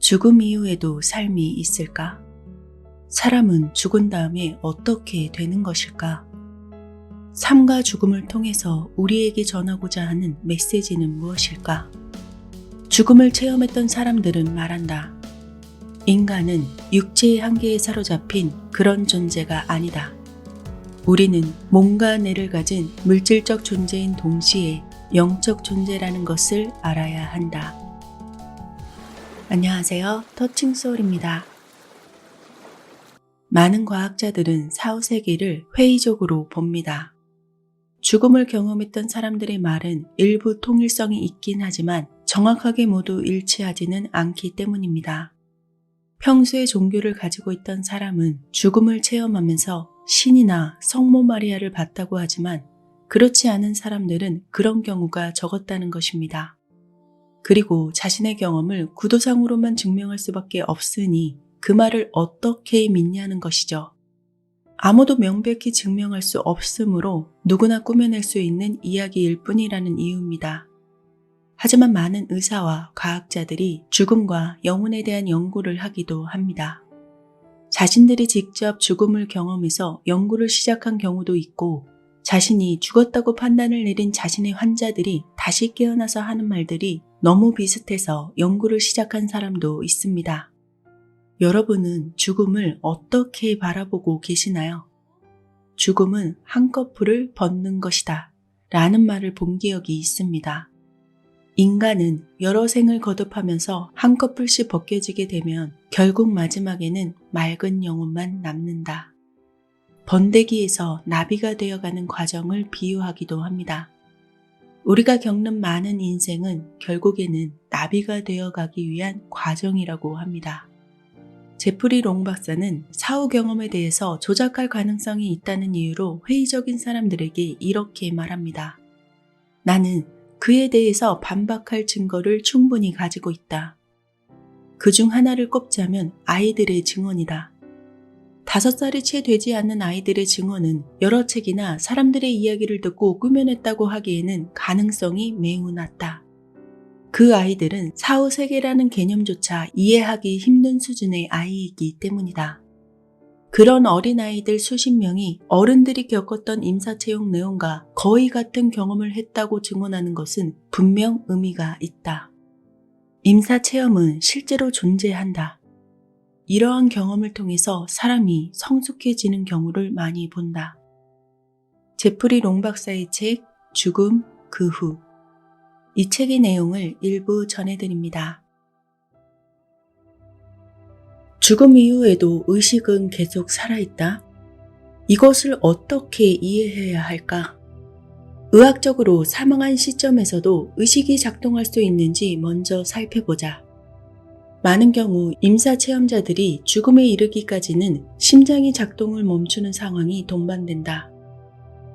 죽음 이후에도 삶이 있을까? 사람은 죽은 다음에 어떻게 되는 것일까? 삶과 죽음을 통해서 우리에게 전하고자 하는 메시지는 무엇일까? 죽음을 체험했던 사람들은 말한다. 인간은 육체의 한계에 사로잡힌 그런 존재가 아니다. 우리는 몸과 뇌를 가진 물질적 존재인 동시에 영적 존재라는 것을 알아야 한다. 안녕하세요. 터칭소울입니다. 많은 과학자들은 사후세계를 회의적으로 봅니다. 죽음을 경험했던 사람들의 말은 일부 통일성이 있긴 하지만 정확하게 모두 일치하지는 않기 때문입니다. 평소에 종교를 가지고 있던 사람은 죽음을 체험하면서 신이나 성모 마리아를 봤다고 하지만 그렇지 않은 사람들은 그런 경우가 적었다는 것입니다. 그리고 자신의 경험을 구도상으로만 증명할 수밖에 없으니 그 말을 어떻게 믿냐는 것이죠. 아무도 명백히 증명할 수 없으므로 누구나 꾸며낼 수 있는 이야기일 뿐이라는 이유입니다. 하지만 많은 의사와 과학자들이 죽음과 영혼에 대한 연구를 하기도 합니다. 자신들이 직접 죽음을 경험해서 연구를 시작한 경우도 있고 자신이 죽었다고 판단을 내린 자신의 환자들이 다시 깨어나서 하는 말들이 너무 비슷해서 연구를 시작한 사람도 있습니다. 여러분은 죽음을 어떻게 바라보고 계시나요? 죽음은 한꺼풀을 벗는 것이다 라는 말을 본 기억이 있습니다. 인간은 여러 생을 거듭하면서 한꺼풀씩 벗겨지게 되면 결국 마지막에는 맑은 영혼만 남는다. 번데기에서 나비가 되어가는 과정을 비유하기도 합니다. 우리가 겪는 많은 인생은 결국에는 나비가 되어가기 위한 과정이라고 합니다. 제프리 롱 박사는 사후 경험에 대해서 조작할 가능성이 있다는 이유로 회의적인 사람들에게 이렇게 말합니다. 나는 그에 대해서 반박할 증거를 충분히 가지고 있다. 그중 하나를 꼽자면 아이들의 증언이다. 5살이 채 되지 않는 아이들의 증언은 여러 책이나 사람들의 이야기를 듣고 꾸며냈다고 하기에는 가능성이 매우 낮다. 그 아이들은 사후 세계라는 개념조차 이해하기 힘든 수준의 아이이기 때문이다. 그런 어린아이들 수십 명이 어른들이 겪었던 임사체험 내용과 거의 같은 경험을 했다고 증언하는 것은 분명 의미가 있다. 임사체험은 실제로 존재한다. 이러한 경험을 통해서 사람이 성숙해지는 경우를 많이 본다. 제프리 롱 박사의 책 죽음 그 후. 이 책의 내용을 일부 전해드립니다. 죽음 이후에도 의식은 계속 살아있다? 이것을 어떻게 이해해야 할까? 의학적으로 사망한 시점에서도 의식이 작동할 수 있는지 먼저 살펴보자. 많은 경우 임사 체험자들이 죽음에 이르기까지는 심장이 작동을 멈추는 상황이 동반된다.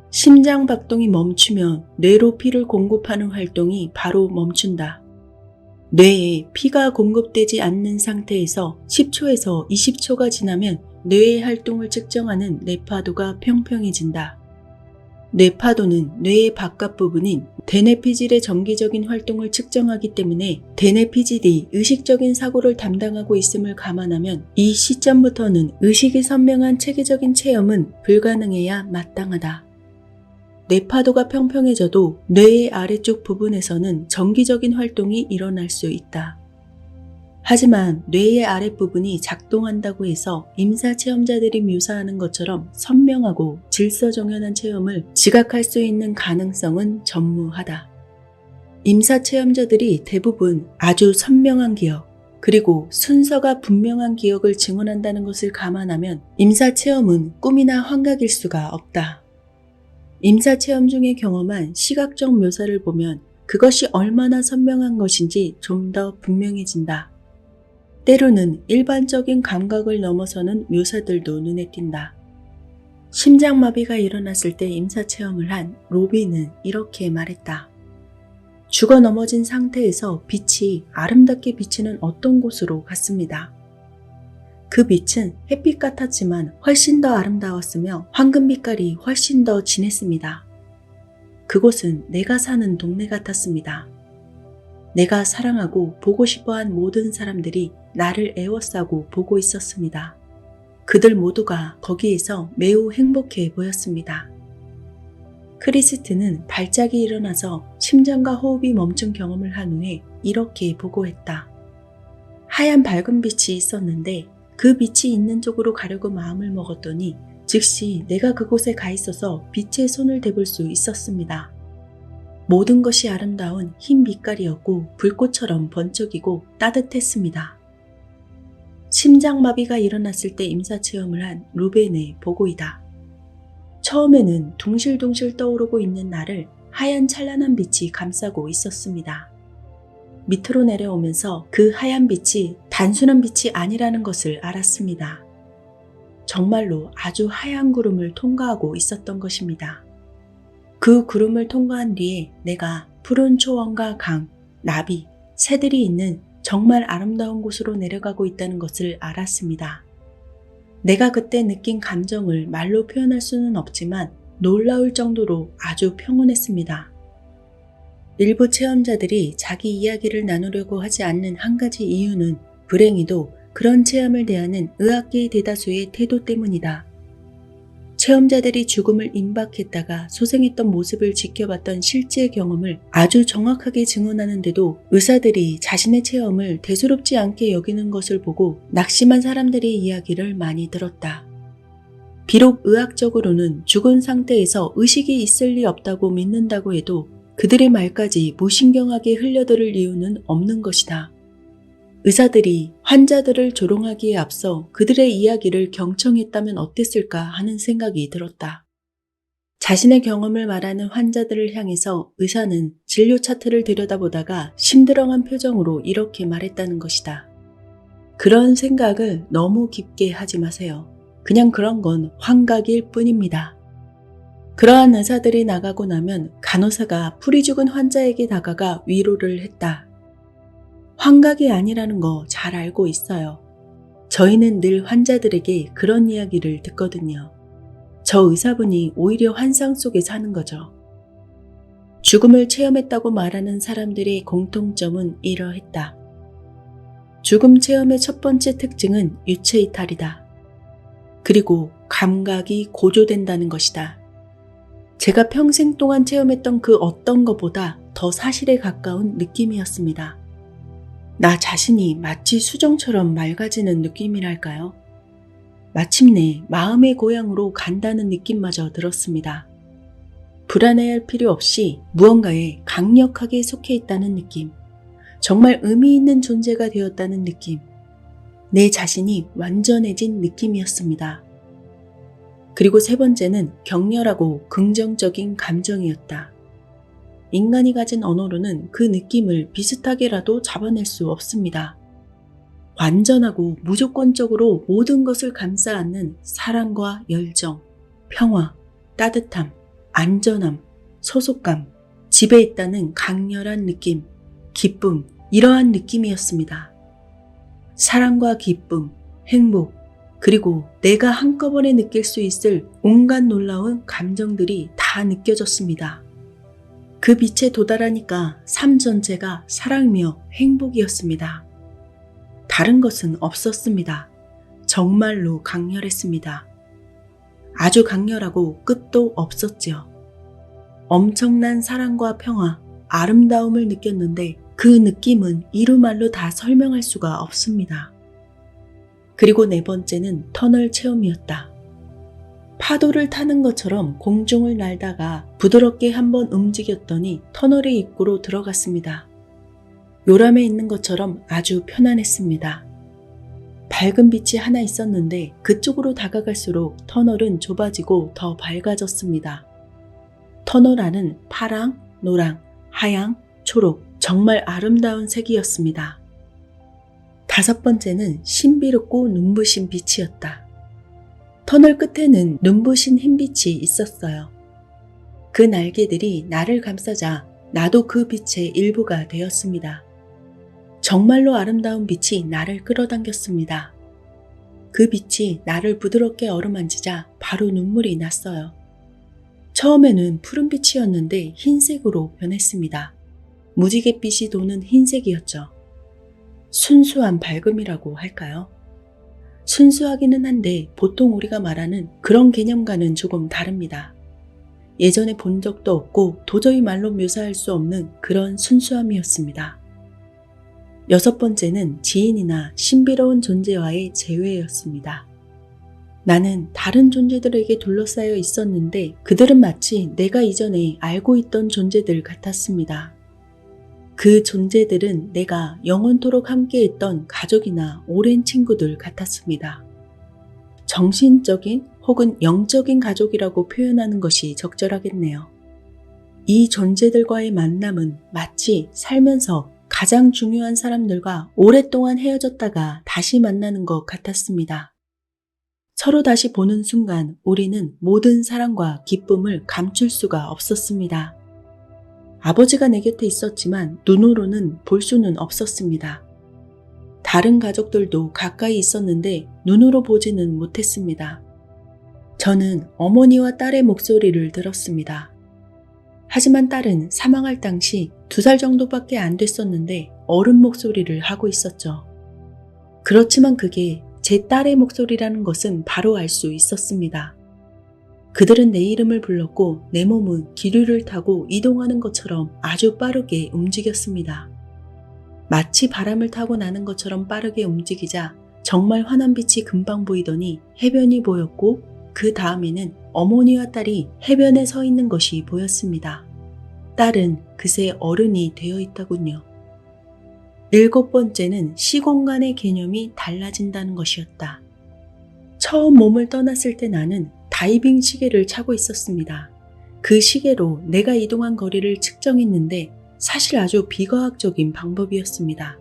심장 박동이 멈추면 뇌로 피를 공급하는 활동이 바로 멈춘다. 뇌에 피가 공급되지 않는 상태에서 10초에서 20초가 지나면 뇌의 활동을 측정하는 뇌파도가 평평해진다. 뇌파도는 뇌의 바깥 부분인 대뇌피질의 정기적인 활동을 측정하기 때문에 대뇌피질이 의식적인 사고를 담당하고 있음을 감안하면 이 시점부터는 의식이 선명한 체계적인 체험은 불가능해야 마땅하다. 뇌파도가 평평해져도 뇌의 아래쪽 부분에서는 정기적인 활동이 일어날 수 있다. 하지만 뇌의 아랫부분이 작동한다고 해서 임사 체험자들이 묘사하는 것처럼 선명하고 질서정연한 체험을 지각할 수 있는 가능성은 전무하다. 임사 체험자들이 대부분 아주 선명한 기억, 그리고 순서가 분명한 기억을 증언한다는 것을 감안하면 임사 체험은 꿈이나 환각일 수가 없다. 임사 체험 중에 경험한 시각적 묘사를 보면 그것이 얼마나 선명한 것인지 좀 더 분명해진다. 때로는 일반적인 감각을 넘어서는 묘사들도 눈에 띈다. 심장마비가 일어났을 때 임사체험을 한 로비는 이렇게 말했다. 죽어 넘어진 상태에서 빛이 아름답게 비치는 어떤 곳으로 갔습니다. 그 빛은 햇빛 같았지만 훨씬 더 아름다웠으며 황금 빛깔이 훨씬 더 진했습니다. 그곳은 내가 사는 동네 같았습니다. 내가 사랑하고 보고 싶어한 모든 사람들이 나를 에워싸고 보고 있었습니다. 그들 모두가 거기에서 매우 행복해 보였습니다. 크리스트는 발작이 일어나서 심장과 호흡이 멈춘 경험을 한 후에 이렇게 보고했다. 하얀 밝은 빛이 있었는데 그 빛이 있는 쪽으로 가려고 마음을 먹었더니 즉시 내가 그곳에 가 있어서 빛에 손을 대볼 수 있었습니다. 모든 것이 아름다운 흰 빛깔이었고 불꽃처럼 번쩍이고 따뜻했습니다. 심장마비가 일어났을 때 임사체험을 한 루벤의 보고이다. 처음에는 둥실둥실 떠오르고 있는 나를 하얀 찬란한 빛이 감싸고 있었습니다. 밑으로 내려오면서 그 하얀 빛이 단순한 빛이 아니라는 것을 알았습니다. 정말로 아주 하얀 구름을 통과하고 있었던 것입니다. 그 구름을 통과한 뒤에 내가 푸른 초원과 강, 나비, 새들이 있는 정말 아름다운 곳으로 내려가고 있다는 것을 알았습니다. 내가 그때 느낀 감정을 말로 표현할 수는 없지만 놀라울 정도로 아주 평온했습니다. 일부 체험자들이 자기 이야기를 나누려고 하지 않는 한 가지 이유는 불행히도 그런 체험을 대하는 의학계의 대다수의 태도 때문이다. 체험자들이 죽음을 임박했다가 소생했던 모습을 지켜봤던 실제 경험을 아주 정확하게 증언하는데도 의사들이 자신의 체험을 대수롭지 않게 여기는 것을 보고 낙심한 사람들의 이야기를 많이 들었다. 비록 의학적으로는 죽은 상태에서 의식이 있을 리 없다고 믿는다고 해도 그들의 말까지 무신경하게 흘려들을 이유는 없는 것이다. 의사들이 환자들을 조롱하기에 앞서 그들의 이야기를 경청했다면 어땠을까 하는 생각이 들었다. 자신의 경험을 말하는 환자들을 향해서 의사는 진료 차트를 들여다보다가 심드렁한 표정으로 이렇게 말했다는 것이다. 그런 생각을 너무 깊게 하지 마세요. 그냥 그런 건 환각일 뿐입니다. 그러한 의사들이 나가고 나면 간호사가 풀이 죽은 환자에게 다가가 위로를 했다. 환각이 아니라는 거 잘 알고 있어요. 저희는 늘 환자들에게 그런 이야기를 듣거든요. 저 의사분이 오히려 환상 속에 사는 거죠. 죽음을 체험했다고 말하는 사람들의 공통점은 이러했다. 죽음 체험의 첫 번째 특징은 유체 이탈이다. 그리고 감각이 고조된다는 것이다. 제가 평생 동안 체험했던 그 어떤 것보다 더 사실에 가까운 느낌이었습니다. 나 자신이 마치 수정처럼 맑아지는 느낌이랄까요? 마침내 마음의 고향으로 간다는 느낌마저 들었습니다. 불안해할 필요 없이 무언가에 강력하게 속해 있다는 느낌. 정말 의미 있는 존재가 되었다는 느낌. 내 자신이 완전해진 느낌이었습니다. 그리고 세 번째는 격렬하고 긍정적인 감정이었다. 인간이 가진 언어로는 그 느낌을 비슷하게라도 잡아낼 수 없습니다. 완전하고 무조건적으로 모든 것을 감싸 안는 사랑과 열정, 평화, 따뜻함, 안전함, 소속감, 지배했다는 강렬한 느낌, 기쁨, 이러한 느낌이었습니다. 사랑과 기쁨, 행복, 그리고 내가 한꺼번에 느낄 수 있을 온갖 놀라운 감정들이 다 느껴졌습니다. 그 빛에 도달하니까 삶 전체가 사랑이며 행복이었습니다. 다른 것은 없었습니다. 정말로 강렬했습니다. 아주 강렬하고 끝도 없었지요. 엄청난 사랑과 평화, 아름다움을 느꼈는데 그 느낌은 이루말로 다 설명할 수가 없습니다. 그리고 네 번째는 터널 체험이었다. 파도를 타는 것처럼 공중을 날다가 부드럽게 한번 움직였더니 터널의 입구로 들어갔습니다. 요람에 있는 것처럼 아주 편안했습니다. 밝은 빛이 하나 있었는데 그쪽으로 다가갈수록 터널은 좁아지고 더 밝아졌습니다. 터널 안은 파랑, 노랑, 하양, 초록, 정말 아름다운 색이었습니다. 다섯 번째는 신비롭고 눈부신 빛이었다. 터널 끝에는 눈부신 흰빛이 있었어요. 그 날개들이 나를 감싸자 나도 그 빛의 일부가 되었습니다. 정말로 아름다운 빛이 나를 끌어당겼습니다. 그 빛이 나를 부드럽게 어루만지자 바로 눈물이 났어요. 처음에는 푸른빛이었는데 흰색으로 변했습니다. 무지갯빛이 도는 흰색이었죠. 순수한 밝음이라고 할까요? 순수하기는 한데 보통 우리가 말하는 그런 개념과는 조금 다릅니다. 예전에 본 적도 없고 도저히 말로 묘사할 수 없는 그런 순수함이었습니다. 여섯 번째는 지인이나 신비로운 존재와의 재회였습니다. 나는 다른 존재들에게 둘러싸여 있었는데 그들은 마치 내가 이전에 알고 있던 존재들 같았습니다. 그 존재들은 내가 영원토록 함께했던 가족이나 오랜 친구들 같았습니다. 정신적인 혹은 영적인 가족이라고 표현하는 것이 적절하겠네요. 이 존재들과의 만남은 마치 살면서 가장 중요한 사람들과 오랫동안 헤어졌다가 다시 만나는 것 같았습니다. 서로 다시 보는 순간 우리는 모든 사랑과 기쁨을 감출 수가 없었습니다. 아버지가 내 곁에 있었지만 눈으로는 볼 수는 없었습니다. 다른 가족들도 가까이 있었는데 눈으로 보지는 못했습니다. 저는 어머니와 딸의 목소리를 들었습니다. 하지만 딸은 사망할 당시 2살 정도밖에 안 됐었는데 어른 목소리를 하고 있었죠. 그렇지만 그게 제 딸의 목소리라는 것은 바로 알 수 있었습니다. 그들은 내 이름을 불렀고 내 몸은 기류를 타고 이동하는 것처럼 아주 빠르게 움직였습니다. 마치 바람을 타고 나는 것처럼 빠르게 움직이자 정말 환한 빛이 금방 보이더니 해변이 보였고 그 다음에는 어머니와 딸이 해변에 서 있는 것이 보였습니다. 딸은 그새 어른이 되어 있더군요. 7번째는 시공간의 개념이 달라진다는 것이었다. 처음 몸을 떠났을 때 나는 다이빙 시계를 차고 있었습니다. 그 시계로 내가 이동한 거리를 측정했는데 사실 아주 비과학적인 방법이었습니다.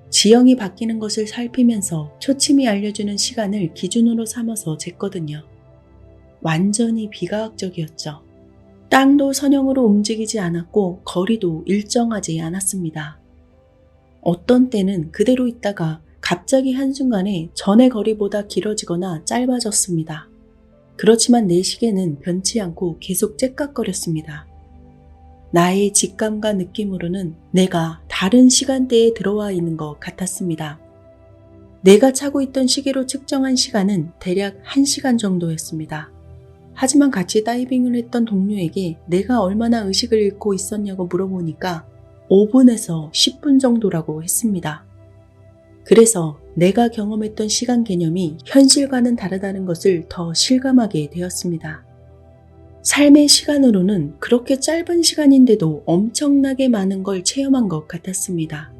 지형이 바뀌는 것을 살피면서 초침이 알려주는 시간을 기준으로 삼아서 쟀거든요. 완전히 비과학적이었죠. 땅도 선형으로 움직이지 않았고 거리도 일정하지 않았습니다. 어떤 때는 그대로 있다가 갑자기 한순간에 전의 거리보다 길어지거나 짧아졌습니다. 그렇지만 내 시계는 변치 않고 계속 째깍거렸습니다. 나의 직감과 느낌으로는 내가 다른 시간대에 들어와 있는 것 같았습니다. 내가 차고 있던 시계로 측정한 시간은 대략 1시간 정도였습니다. 하지만 같이 다이빙을 했던 동료에게 내가 얼마나 의식을 잃고 있었냐고 물어보니까 5분에서 10분 정도라고 했습니다. 그래서 내가 경험했던 시간 개념이 현실과는 다르다는 것을 더 실감하게 되었습니다. 삶의 시간으로는 그렇게 짧은 시간인데도 엄청나게 많은 걸 체험한 것 같았습니다.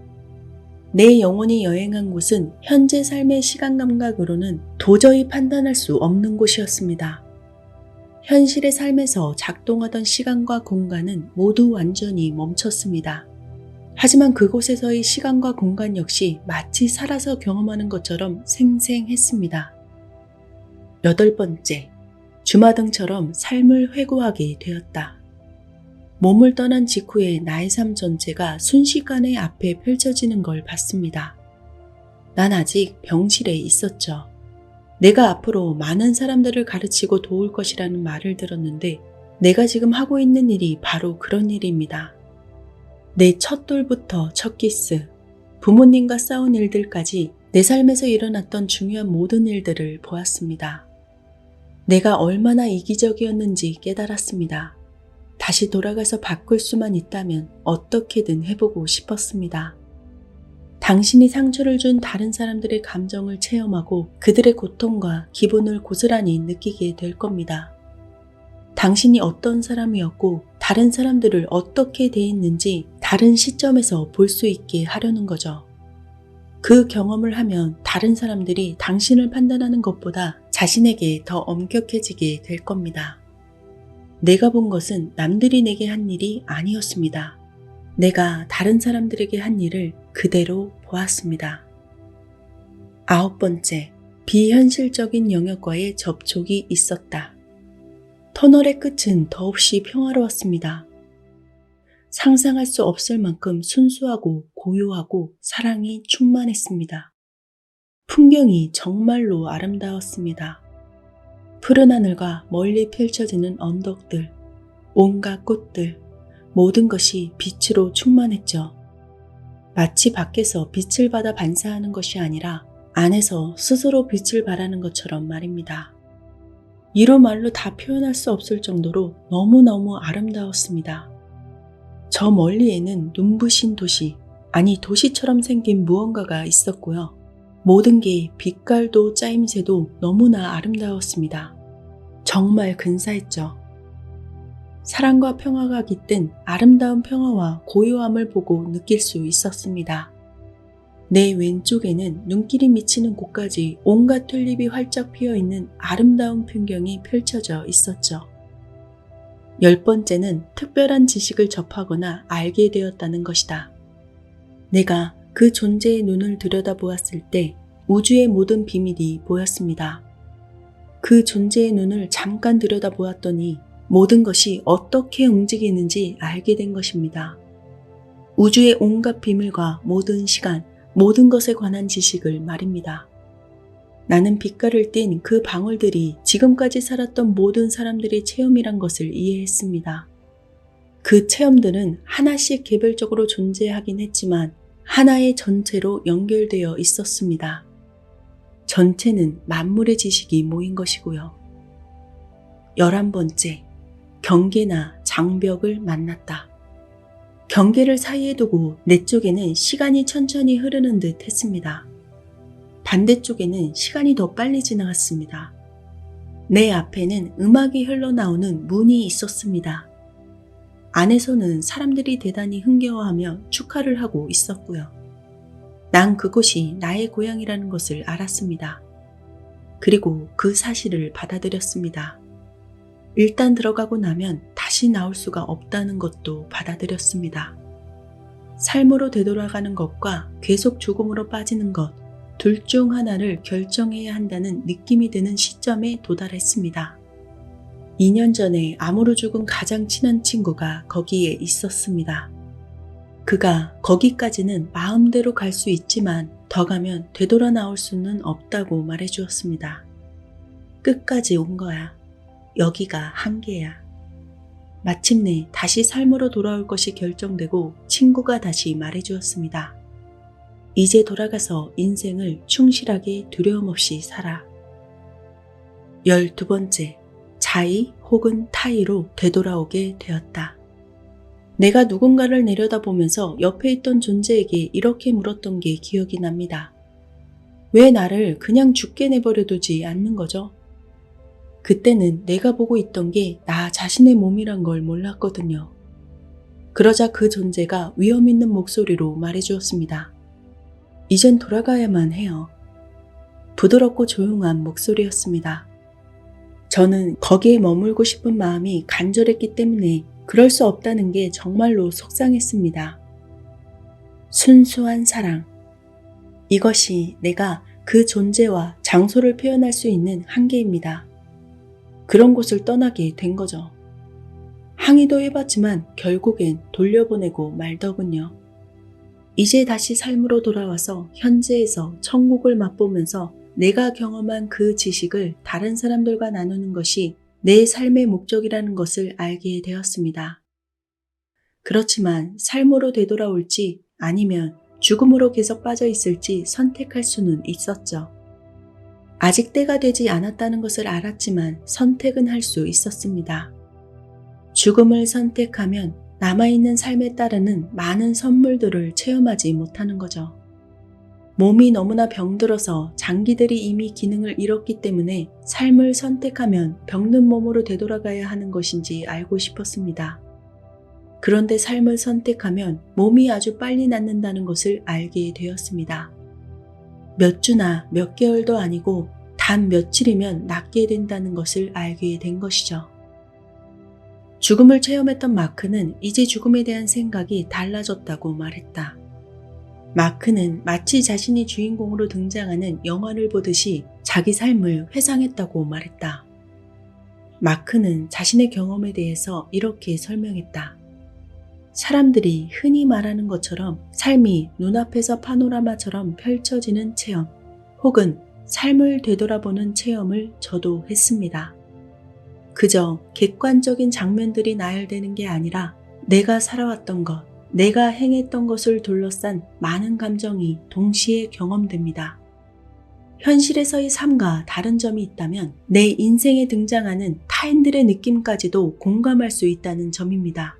내 영혼이 여행한 곳은 현재 삶의 시간 감각으로는 도저히 판단할 수 없는 곳이었습니다. 현실의 삶에서 작동하던 시간과 공간은 모두 완전히 멈췄습니다. 하지만 그곳에서의 시간과 공간 역시 마치 살아서 경험하는 것처럼 생생했습니다. 8번째, 주마등처럼 삶을 회고하게 되었다. 몸을 떠난 직후에 나의 삶 전체가 순식간에 앞에 펼쳐지는 걸 봤습니다. 난 아직 병실에 있었죠. 내가 앞으로 많은 사람들을 가르치고 도울 것이라는 말을 들었는데 내가 지금 하고 있는 일이 바로 그런 일입니다. 내 첫 돌부터 첫 키스, 부모님과 싸운 일들까지 내 삶에서 일어났던 중요한 모든 일들을 보았습니다. 내가 얼마나 이기적이었는지 깨달았습니다. 다시 돌아가서 바꿀 수만 있다면 어떻게든 해보고 싶었습니다. 당신이 상처를 준 다른 사람들의 감정을 체험하고 그들의 고통과 기분을 고스란히 느끼게 될 겁니다. 당신이 어떤 사람이었고 다른 사람들을 어떻게 대했는지 다른 시점에서 볼 수 있게 하려는 거죠. 그 경험을 하면 다른 사람들이 당신을 판단하는 것보다 자신에게 더 엄격해지게 될 겁니다. 내가 본 것은 남들이 내게 한 일이 아니었습니다. 내가 다른 사람들에게 한 일을 그대로 보았습니다. 9번째, 비현실적인 영역과의 접촉이 있었다. 터널의 끝은 더없이 평화로웠습니다. 상상할 수 없을 만큼 순수하고 고요하고 사랑이 충만했습니다. 풍경이 정말로 아름다웠습니다. 푸른 하늘과 멀리 펼쳐지는 언덕들, 온갖 꽃들, 모든 것이 빛으로 충만했죠. 마치 밖에서 빛을 받아 반사하는 것이 아니라 안에서 스스로 빛을 발하는 것처럼 말입니다. 이로 말로 다 표현할 수 없을 정도로 너무너무 아름다웠습니다. 저 멀리에는 눈부신 도시, 아니 도시처럼 생긴 무언가가 있었고요. 모든 게 빛깔도 짜임새도 너무나 아름다웠습니다. 정말 근사했죠. 사랑과 평화가 깃든 아름다운 평화와 고요함을 보고 느낄 수 있었습니다. 내 왼쪽에는 눈길이 미치는 곳까지 온갖 튤립이 활짝 피어있는 아름다운 풍경이 펼쳐져 있었죠. 10번째는 특별한 지식을 접하거나 알게 되었다는 것이다. 내가 그 존재의 눈을 들여다보았을 때 우주의 모든 비밀이 보였습니다. 그 존재의 눈을 잠깐 들여다보았더니 모든 것이 어떻게 움직이는지 알게 된 것입니다. 우주의 온갖 비밀과 모든 시간, 모든 것에 관한 지식을 말입니다. 나는 빛깔을 띤 그 방울들이 지금까지 살았던 모든 사람들의 체험이란 것을 이해했습니다. 그 체험들은 하나씩 개별적으로 존재하긴 했지만 하나의 전체로 연결되어 있었습니다. 전체는 만물의 지식이 모인 것이고요. 11번째, 경계나 장벽을 만났다. 경계를 사이에 두고 내 쪽에는 시간이 천천히 흐르는 듯 했습니다. 반대쪽에는 시간이 더 빨리 지나갔습니다. 내 앞에는 음악이 흘러나오는 문이 있었습니다. 안에서는 사람들이 대단히 흥겨워하며 축하를 하고 있었고요. 난 그곳이 나의 고향이라는 것을 알았습니다. 그리고 그 사실을 받아들였습니다. 일단 들어가고 나면 다시 나올 수가 없다는 것도 받아들였습니다. 삶으로 되돌아가는 것과 계속 죽음으로 빠지는 것, 둘 중 하나를 결정해야 한다는 느낌이 드는 시점에 도달했습니다. 2년 전에 암으로 죽은 가장 친한 친구가 거기에 있었습니다. 그가 거기까지는 마음대로 갈 수 있지만 더 가면 되돌아 나올 수는 없다고 말해주었습니다. 끝까지 온 거야. 여기가 한계야. 마침내 다시 삶으로 돌아올 것이 결정되고 친구가 다시 말해주었습니다. 이제 돌아가서 인생을 충실하게 두려움 없이 살아. 12번째, 자의 혹은 타의로 되돌아오게 되었다. 내가 누군가를 내려다보면서 옆에 있던 존재에게 이렇게 물었던 게 기억이 납니다. 왜 나를 그냥 죽게 내버려 두지 않는 거죠? 그때는 내가 보고 있던 게 나 자신의 몸이란 걸 몰랐거든요. 그러자 그 존재가 위험 있는 목소리로 말해주었습니다. 이젠 돌아가야만 해요. 부드럽고 조용한 목소리였습니다. 저는 거기에 머물고 싶은 마음이 간절했기 때문에 그럴 수 없다는 게 정말로 속상했습니다. 순수한 사랑. 이것이 내가 그 존재와 장소를 표현할 수 있는 한계입니다. 그런 곳을 떠나게 된 거죠. 항의도 해봤지만 결국엔 돌려보내고 말더군요. 이제 다시 삶으로 돌아와서 현재에서 천국을 맛보면서 내가 경험한 그 지식을 다른 사람들과 나누는 것이 내 삶의 목적이라는 것을 알게 되었습니다. 그렇지만 삶으로 되돌아올지 아니면 죽음으로 계속 빠져 있을지 선택할 수는 있었죠. 아직 때가 되지 않았다는 것을 알았지만 선택은 할 수 있었습니다. 죽음을 선택하면 남아있는 삶에 따르는 많은 선물들을 체험하지 못하는 거죠. 몸이 너무나 병들어서 장기들이 이미 기능을 잃었기 때문에 삶을 선택하면 병든 몸으로 되돌아가야 하는 것인지 알고 싶었습니다. 그런데 삶을 선택하면 몸이 아주 빨리 낫는다는 것을 알게 되었습니다. 몇 주나 몇 개월도 아니고 단 며칠이면 낫게 된다는 것을 알게 된 것이죠. 죽음을 체험했던 마크는 이제 죽음에 대한 생각이 달라졌다고 말했다. 마크는 마치 자신이 주인공으로 등장하는 영화를 보듯이 자기 삶을 회상했다고 말했다. 마크는 자신의 경험에 대해서 이렇게 설명했다. 사람들이 흔히 말하는 것처럼 삶이 눈앞에서 파노라마처럼 펼쳐지는 체험 혹은 삶을 되돌아보는 체험을 저도 했습니다. 그저 객관적인 장면들이 나열되는 게 아니라 내가 살아왔던 것, 내가 행했던 것을 둘러싼 많은 감정이 동시에 경험됩니다. 현실에서의 삶과 다른 점이 있다면 내 인생에 등장하는 타인들의 느낌까지도 공감할 수 있다는 점입니다.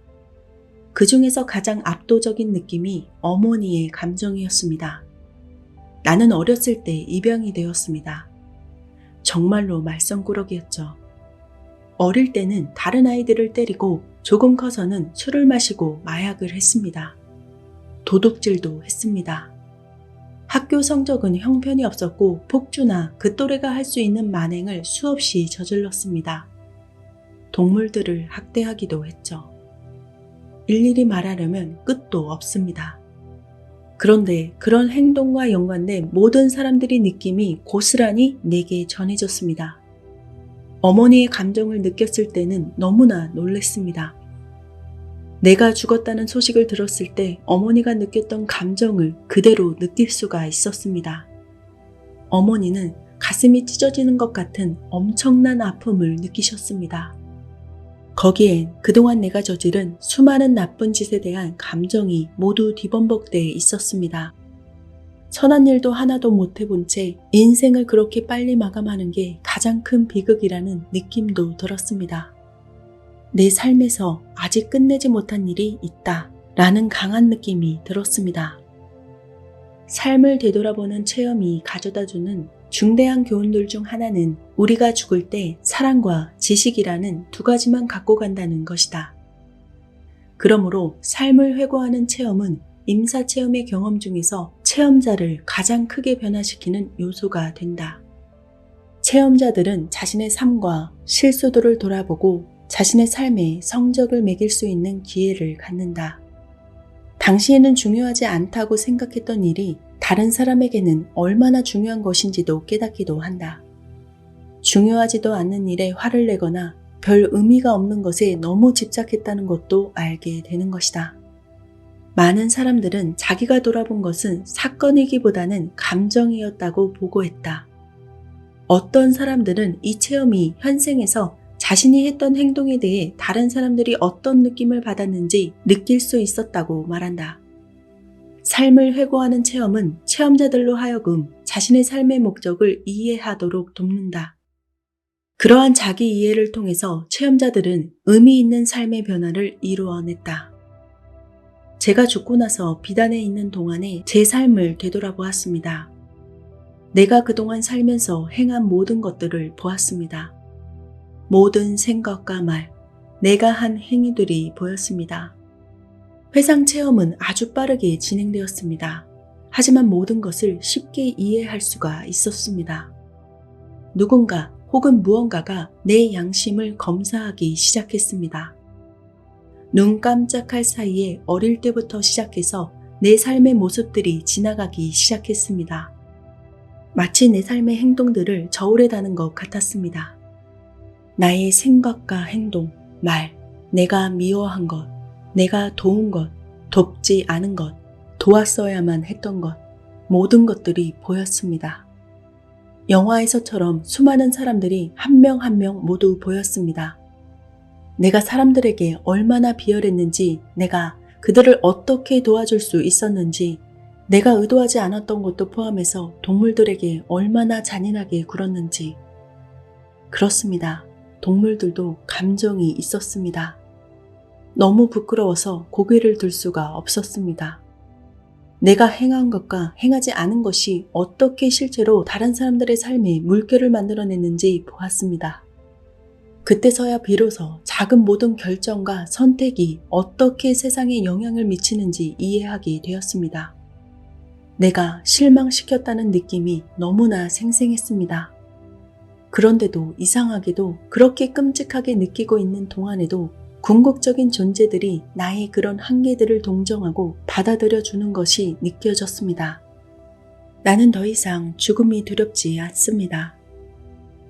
그 중에서 가장 압도적인 느낌이 어머니의 감정이었습니다. 나는 어렸을 때 입양이 되었습니다. 정말로 말썽꾸러기였죠. 어릴 때는 다른 아이들을 때리고 조금 커서는 술을 마시고 마약을 했습니다. 도둑질도 했습니다. 학교 성적은 형편이 없었고 폭주나 그 또래가 할 수 있는 만행을 수없이 저질렀습니다. 동물들을 학대하기도 했죠. 일일이 말하려면 끝도 없습니다. 그런데 그런 행동과 연관된 모든 사람들의 느낌이 고스란히 내게 전해졌습니다. 어머니의 감정을 느꼈을 때는 너무나 놀랐습니다. 내가 죽었다는 소식을 들었을 때 어머니가 느꼈던 감정을 그대로 느낄 수가 있었습니다. 어머니는 가슴이 찢어지는 것 같은 엄청난 아픔을 느끼셨습니다. 거기엔 그동안 내가 저지른 수많은 나쁜 짓에 대한 감정이 모두 뒤범벅되어 있었습니다. 선한 일도 하나도 못 해본 채 인생을 그렇게 빨리 마감하는 게 가장 큰 비극이라는 느낌도 들었습니다. 내 삶에서 아직 끝내지 못한 일이 있다 라는 강한 느낌이 들었습니다. 삶을 되돌아보는 체험이 가져다주는 중대한 교훈들 중 하나는 우리가 죽을 때 사랑과 지식이라는 두 가지만 갖고 간다는 것이다. 그러므로 삶을 회고하는 체험은 임사체험의 경험 중에서 체험자를 가장 크게 변화시키는 요소가 된다. 체험자들은 자신의 삶과 실수들을 돌아보고 자신의 삶에 성적을 매길 수 있는 기회를 갖는다. 당시에는 중요하지 않다고 생각했던 일이 다른 사람에게는 얼마나 중요한 것인지도 깨닫기도 한다. 중요하지도 않는 일에 화를 내거나 별 의미가 없는 것에 너무 집착했다는 것도 알게 되는 것이다. 많은 사람들은 자기가 돌아본 것은 사건이기보다는 감정이었다고 보고했다. 어떤 사람들은 이 체험이 현생에서 자신이 했던 행동에 대해 다른 사람들이 어떤 느낌을 받았는지 느낄 수 있었다고 말한다. 삶을 회고하는 체험은 체험자들로 하여금 자신의 삶의 목적을 이해하도록 돕는다. 그러한 자기 이해를 통해서 체험자들은 의미 있는 삶의 변화를 이루어냈다. 제가 죽고 나서 비단에 있는 동안에 제 삶을 되돌아보았습니다. 내가 그동안 살면서 행한 모든 것들을 보았습니다. 모든 생각과 말, 내가 한 행위들이 보였습니다. 회상 체험은 아주 빠르게 진행되었습니다. 하지만 모든 것을 쉽게 이해할 수가 있었습니다. 누군가 혹은 무언가가 내 양심을 검사하기 시작했습니다. 눈 깜짝할 사이에 어릴 때부터 시작해서 내 삶의 모습들이 지나가기 시작했습니다. 마치 내 삶의 행동들을 저울에 다는 것 같았습니다. 나의 생각과 행동, 말, 내가 미워한 것, 내가 도운 것, 돕지 않은 것, 도왔어야만 했던 것, 모든 것들이 보였습니다. 영화에서처럼 수많은 사람들이 한 명 한 명 모두 보였습니다. 내가 사람들에게 얼마나 비열했는지, 내가 그들을 어떻게 도와줄 수 있었는지, 내가 의도하지 않았던 것도 포함해서 동물들에게 얼마나 잔인하게 굴었는지. 그렇습니다. 동물들도 감정이 있었습니다. 너무 부끄러워서 고개를 들 수가 없었습니다. 내가 행한 것과 행하지 않은 것이 어떻게 실제로 다른 사람들의 삶에 물결을 만들어냈는지 보았습니다. 그때서야 비로소 작은 모든 결정과 선택이 어떻게 세상에 영향을 미치는지 이해하게 되었습니다. 내가 실망시켰다는 느낌이 너무나 생생했습니다. 그런데도 이상하게도 그렇게 끔찍하게 느끼고 있는 동안에도 궁극적인 존재들이 나의 그런 한계들을 동정하고 받아들여 주는 것이 느껴졌습니다. 나는 더 이상 죽음이 두렵지 않습니다.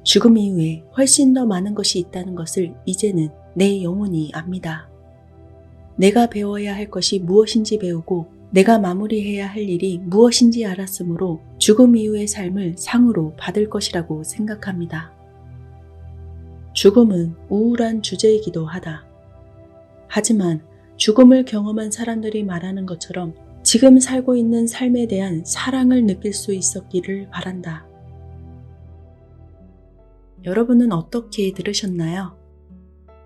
죽음 이후에 훨씬 더 많은 것이 있다는 것을 이제는 내 영혼이 압니다. 내가 배워야 할 것이 무엇인지 배우고 내가 마무리해야 할 일이 무엇인지 알았으므로 죽음 이후의 삶을 상으로 받을 것이라고 생각합니다. 죽음은 우울한 주제이기도 하다. 하지만 죽음을 경험한 사람들이 말하는 것처럼 지금 살고 있는 삶에 대한 사랑을 느낄 수 있었기를 바란다. 여러분은 어떻게 들으셨나요?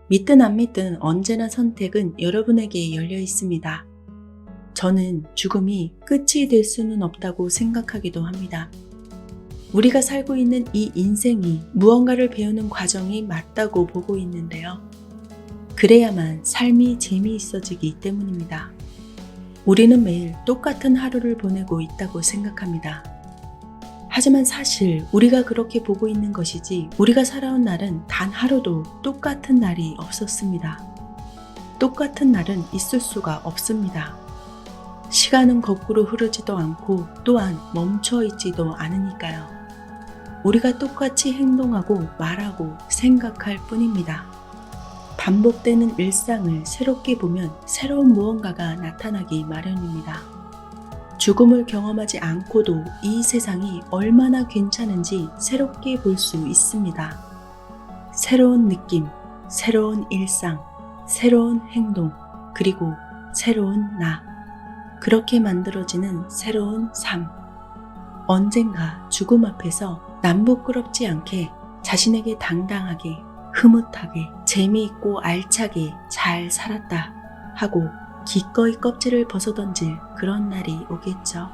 믿든 안 믿든 언제나 선택은 여러분에게 열려 있습니다. 저는 죽음이 끝이 될 수는 없다고 생각하기도 합니다. 우리가 살고 있는 이 인생이 무언가를 배우는 과정이 맞다고 보고 있는데요. 그래야만 삶이 재미있어지기 때문입니다. 우리는 매일 똑같은 하루를 보내고 있다고 생각합니다. 하지만 사실 우리가 그렇게 보고 있는 것이지 우리가 살아온 날은 단 하루도 똑같은 날이 없었습니다. 똑같은 날은 있을 수가 없습니다. 시간은 거꾸로 흐르지도 않고 또한 멈춰 있지도 않으니까요. 우리가 똑같이 행동하고 말하고 생각할 뿐입니다. 반복되는 일상을 새롭게 보면 새로운 무언가가 나타나기 마련입니다. 죽음을 경험하지 않고도 이 세상이 얼마나 괜찮은지 새롭게 볼 수 있습니다. 새로운 느낌, 새로운 일상, 새로운 행동, 그리고 새로운 나. 그렇게 만들어지는 새로운 삶. 언젠가 죽음 앞에서 남부끄럽지 않게 자신에게 당당하게 흐뭇하게 재미있고 알차게 잘 살았다 하고 기꺼이 껍질을 벗어던질 그런 날이 오겠죠.